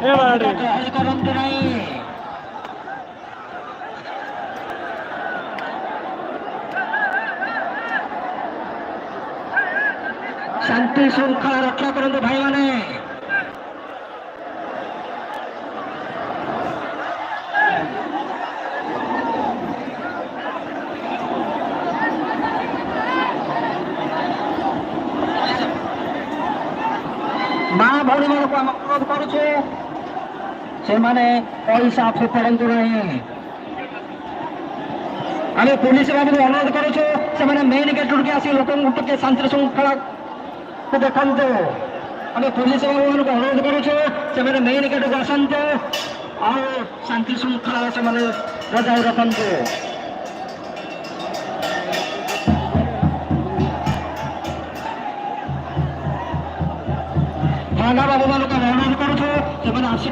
ଗହଳି କରନ୍ତୁ ନାହିଁ। ଶାନ୍ତି ଶୃଙ୍ଖଳା ରକ୍ଷା କରନ୍ତୁ ଭାଇମାନେ। ମା ଭଉଣୀମାନଙ୍କୁ ଆମେ ଅନୁରୋଧ କରୁଛୁ ସେମାନେ ପଇସା ଫୋପାଡ଼ନ୍ତୁ ନାହିଁ। ଆମେ ପୁଲିସ ବାବୁଙ୍କୁ ଅନୁରୋଧ କରୁଛୁ ସେମାନେ ମେନ୍ ଗେଟ୍ରୁ ଟିକେ ଆସି ଲୋକଙ୍କୁ ଟିକେ ଶାନ୍ତି ଶୃଙ୍ଖଳାକୁ ଦେଖନ୍ତୁ। ଆମେ ପୁଲିସ ବାବୁମାନଙ୍କୁ ଅନୁରୋଧ କରୁଛୁ ସେମାନେ ମେନ୍ ଗେଟ୍କୁ ଆସନ୍ତୁ ଆଉ ଶାନ୍ତି ଶୃଙ୍ଖଳା ସେମାନେ ବଜାୟ ରଖନ୍ତୁ। ଥାନା ବାବୁମାନଙ୍କୁ ଆମେ ଅନୁରୋଧ କରୁଛୁ ସେମାନେ ଆସି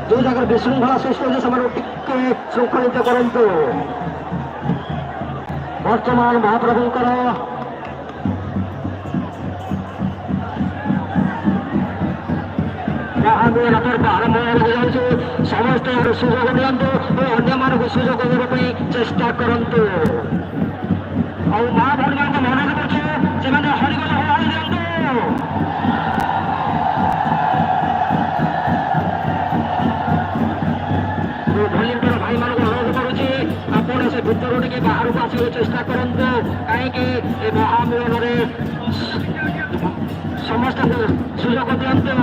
ଯେଉଁ ଜାଗାରେ ବିଶୃଙ୍ଖଳା ସୃଷ୍ଟି ହେଉଛି ସେମାନଙ୍କୁ ଟିକେ ଶୃଙ୍ଖଳିତ କରନ୍ତୁ। ବର୍ତ୍ତମାନ ମହାପ୍ରଭୁଙ୍କର ମହାମେଳା ପର୍ବ ଆରମ୍ଭ ହେବାକୁ ଯାଉଛି। ସମସ୍ତେ ଏହାର ସୁଯୋଗ ନିଅନ୍ତୁ ଓ ଅନ୍ୟମାନଙ୍କୁ ସୁଯୋଗ ଦେବା ପାଇଁ ଚେଷ୍ଟା କରନ୍ତୁ। ଆଉ ମା ଭଉଣୀମାନଙ୍କୁ ଅନୁରୋଧ କରୁଛୁ ସେମାନେ ହରିଗଲ ହଳାଇ ଦିଅନ୍ତୁ। ଭଲିଣ୍ଟିୟର ଭାଇମାନଙ୍କୁ ଅନୁରୋଧ କରୁଛି ଆପଣ ସେ ଭିତରୁ ଟିକେ ବାହାରକୁ ଆସିବାକୁ ଚେଷ୍ଟା କରନ୍ତୁ। କାହିଁକି ଏ ମହାମିଳନରେ ସମସ୍ତଙ୍କୁ ସୁଯୋଗ ଦିଅନ୍ତୁ।